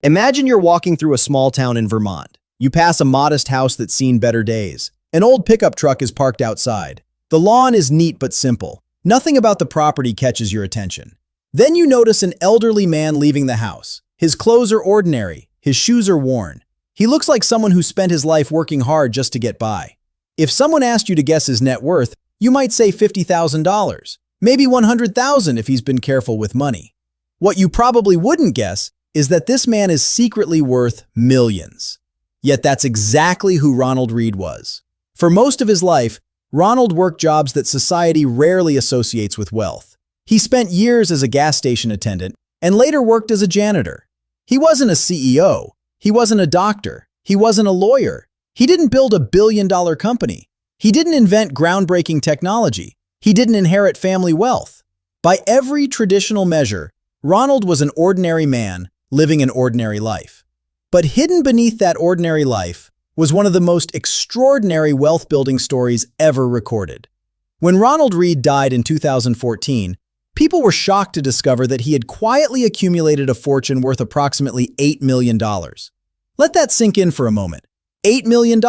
Imagine you're walking through a small town in Vermont. You pass a modest house that's seen better days. An old pickup truck is parked outside. The lawn is neat but simple. Nothing about the property catches your attention. Then you notice an elderly man leaving the house. His clothes are ordinary. His shoes are worn. He looks like someone who spent his life working hard just to get by. If someone asked you to guess his net worth, you might say $50,000. Maybe $100,000 if he's been careful with money. What you probably wouldn't guess is that this man is secretly worth millions. Yet that's exactly who Ronald Read was. For most of his life, Ronald worked jobs that society rarely associates with wealth. He spent years as a gas station attendant and later worked as a janitor. He wasn't a CEO. He wasn't a doctor. He wasn't a lawyer. He didn't build a billion-dollar company. He didn't invent groundbreaking technology. He didn't inherit family wealth. By every traditional measure, Ronald was an ordinary man living an ordinary life. But hidden beneath that ordinary life was one of the most extraordinary wealth-building stories ever recorded. When Ronald Read died in 2014, people were shocked to discover that he had quietly accumulated a fortune worth approximately $8 million. Let that sink in for a moment. $8 million.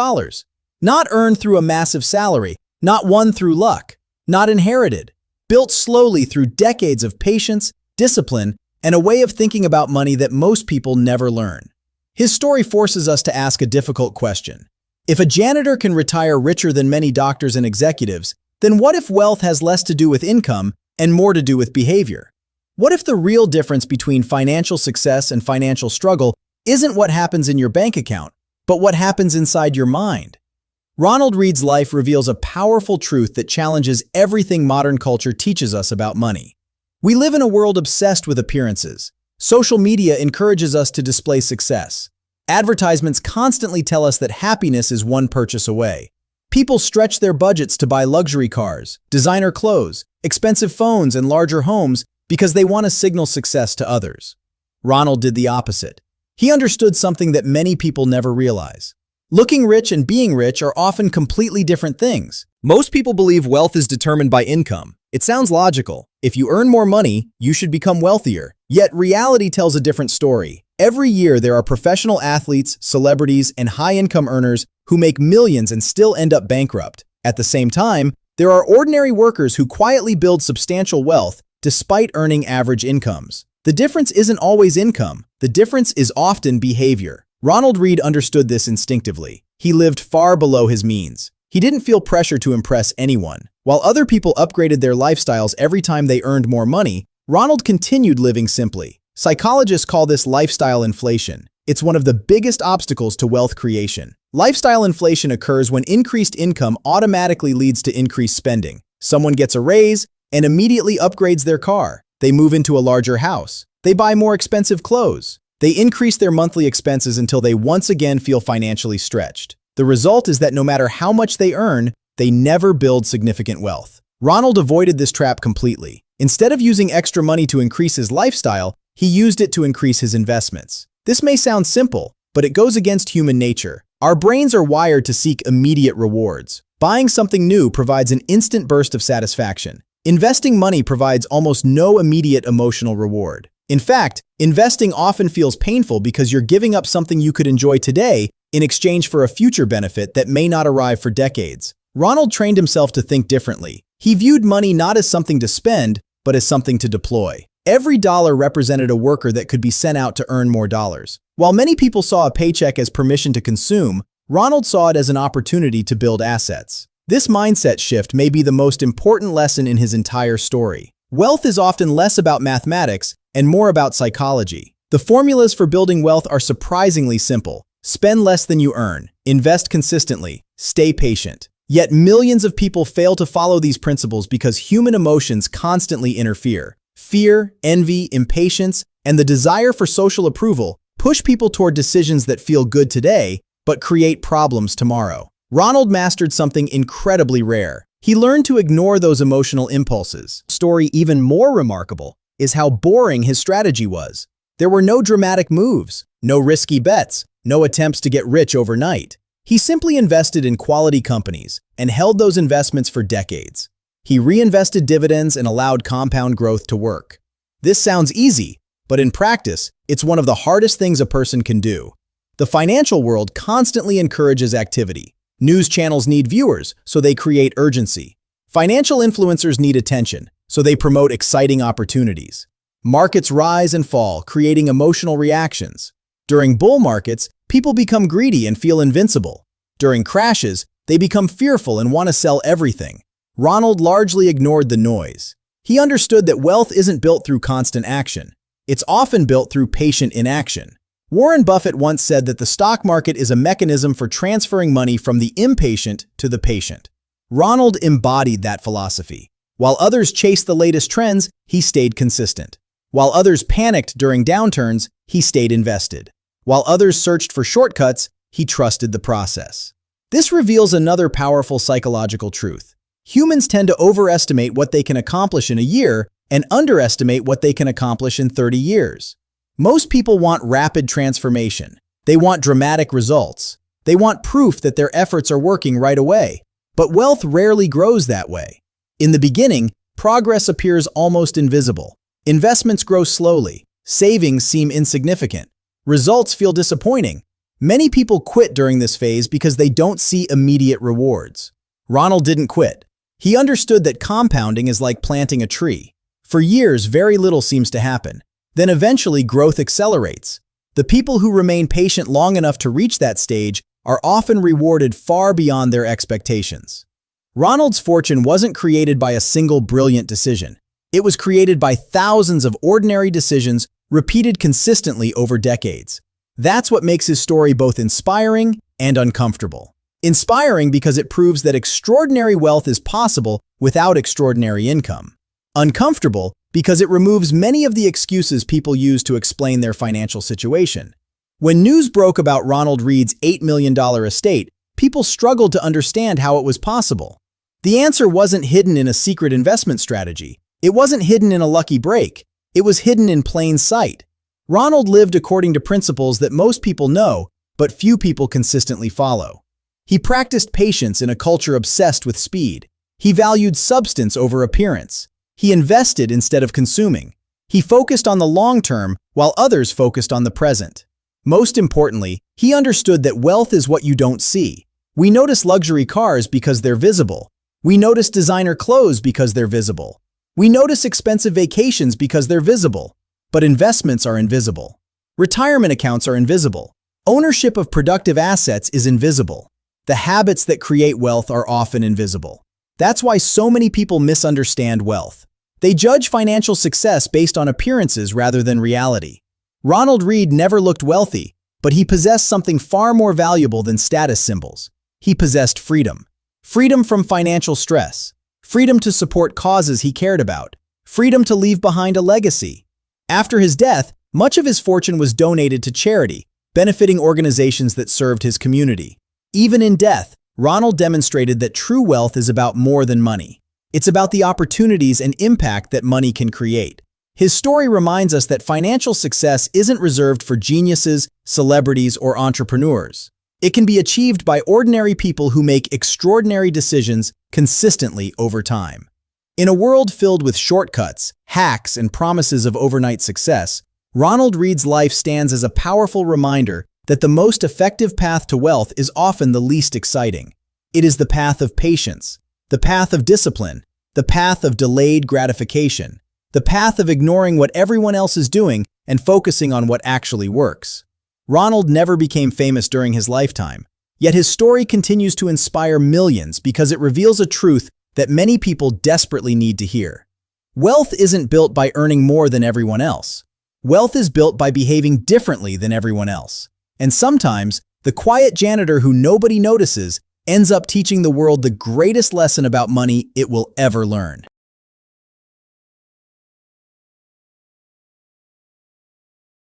Not earned through a massive salary, not won through luck, not inherited. Built slowly through decades of patience, discipline, and a way of thinking about money that most people never learn. His story forces us to ask a difficult question. If a janitor can retire richer than many doctors and executives, then what if wealth has less to do with income and more to do with behavior? What if the real difference between financial success and financial struggle isn't what happens in your bank account, but what happens inside your mind? Ronald Read's life reveals a powerful truth that challenges everything modern culture teaches us about money. We live in a world obsessed with appearances. Social media encourages us to display success. Advertisements constantly tell us that happiness is one purchase away. People stretch their budgets to buy luxury cars, designer clothes, expensive phones, and larger homes because they want to signal success to others. Ronald did the opposite. He understood something that many people never realize. Looking rich and being rich are often completely different things. Most people believe wealth is determined by income. It sounds logical. If you earn more money, you should become wealthier. Yet reality tells a different story. Every year there are professional athletes, celebrities, and high-income earners who make millions and still end up bankrupt. At the same time, there are ordinary workers who quietly build substantial wealth despite earning average incomes. The difference isn't always income. The difference is often behavior. Ronald Read understood this instinctively. He lived far below his means. He didn't feel pressure to impress anyone. While other people upgraded their lifestyles every time they earned more money, Ronald continued living simply. Psychologists call this lifestyle inflation. It's one of the biggest obstacles to wealth creation. Lifestyle inflation occurs when increased income automatically leads to increased spending. Someone gets a raise and immediately upgrades their car. They move into a larger house. They buy more expensive clothes. They increase their monthly expenses until they once again feel financially stretched. The result is that no matter how much they earn, they never build significant wealth. Ronald avoided this trap completely. Instead of using extra money to increase his lifestyle, he used it to increase his investments. This may sound simple, but it goes against human nature. Our brains are wired to seek immediate rewards. Buying something new provides an instant burst of satisfaction. Investing money provides almost no immediate emotional reward. In fact, investing often feels painful because you're giving up something you could enjoy today in exchange for a future benefit that may not arrive for decades. Ronald trained himself to think differently. He viewed money not as something to spend, but as something to deploy. Every dollar represented a worker that could be sent out to earn more dollars. While many people saw a paycheck as permission to consume, Ronald saw it as an opportunity to build assets. This mindset shift may be the most important lesson in his entire story. Wealth is often less about mathematics and more about psychology. The formulas for building wealth are surprisingly simple. Spend less than you earn, invest consistently, stay patient. Yet millions of people fail to follow these principles because human emotions constantly interfere. Fear, envy, impatience, and the desire for social approval push people toward decisions that feel good today, but create problems tomorrow. Ronald mastered something incredibly rare. He learned to ignore those emotional impulses. The story even more remarkable is how boring his strategy was. There were no dramatic moves, no risky bets, no attempts to get rich overnight. He simply invested in quality companies and held those investments for decades. He reinvested dividends and allowed compound growth to work. This sounds easy, but in practice, it's one of the hardest things a person can do. The financial world constantly encourages activity. News channels need viewers, so they create urgency. Financial influencers need attention, so they promote exciting opportunities. Markets rise and fall, creating emotional reactions. During bull markets, people become greedy and feel invincible. During crashes, they become fearful and want to sell everything. Ronald largely ignored the noise. He understood that wealth isn't built through constant action. It's often built through patient inaction. Warren Buffett once said that the stock market is a mechanism for transferring money from the impatient to the patient. Ronald embodied that philosophy. While others chased the latest trends, he stayed consistent. While others panicked during downturns, he stayed invested. While others searched for shortcuts, he trusted the process. This reveals another powerful psychological truth. Humans tend to overestimate what they can accomplish in a year and underestimate what they can accomplish in 30 years. Most people want rapid transformation. They want dramatic results. They want proof that their efforts are working right away. But wealth rarely grows that way. In the beginning, progress appears almost invisible. Investments grow slowly. Savings seem insignificant. Results feel disappointing. Many people quit during this phase because they don't see immediate rewards. Ronald didn't quit. He understood that compounding is like planting a tree. For years, very little seems to happen. Then eventually, growth accelerates. The people who remain patient long enough to reach that stage are often rewarded far beyond their expectations. Ronald's fortune wasn't created by a single brilliant decision. It was created by thousands of ordinary decisions repeated consistently over decades. That's what makes his story both inspiring and uncomfortable. Inspiring because it proves that extraordinary wealth is possible without extraordinary income. Uncomfortable because it removes many of the excuses people use to explain their financial situation. When news broke about Ronald Read's $8 million estate, people struggled to understand how it was possible. The answer wasn't hidden in a secret investment strategy. It wasn't hidden in a lucky break. It was hidden in plain sight. Ronald lived according to principles that most people know, but few people consistently follow. He practiced patience in a culture obsessed with speed. He valued substance over appearance. He invested instead of consuming. He focused on the long term while others focused on the present. Most importantly, he understood that wealth is what you don't see. We notice luxury cars because they're visible. We notice designer clothes because they're visible. We notice expensive vacations because they're visible. But investments are invisible. Retirement accounts are invisible. Ownership of productive assets is invisible. The habits that create wealth are often invisible. That's why so many people misunderstand wealth. They judge financial success based on appearances rather than reality. Ronald Read never looked wealthy, but he possessed something far more valuable than status symbols. He possessed freedom. Freedom from financial stress. Freedom to support causes he cared about. Freedom to leave behind a legacy. After his death, much of his fortune was donated to charity, benefiting organizations that served his community. Even in death, Ronald demonstrated that true wealth is about more than money. It's about the opportunities and impact that money can create. His story reminds us that financial success isn't reserved for geniuses, celebrities, or entrepreneurs. It can be achieved by ordinary people who make extraordinary decisions consistently over time. In a world filled with shortcuts, hacks, and promises of overnight success, Ronald Read's life stands as a powerful reminder that the most effective path to wealth is often the least exciting. It is the path of patience, the path of discipline, the path of delayed gratification, the path of ignoring what everyone else is doing and focusing on what actually works. Ronald never became famous during his lifetime, yet his story continues to inspire millions because it reveals a truth that many people desperately need to hear. Wealth isn't built by earning more than everyone else. Wealth is built by behaving differently than everyone else. And sometimes, the quiet janitor who nobody notices ends up teaching the world the greatest lesson about money it will ever learn.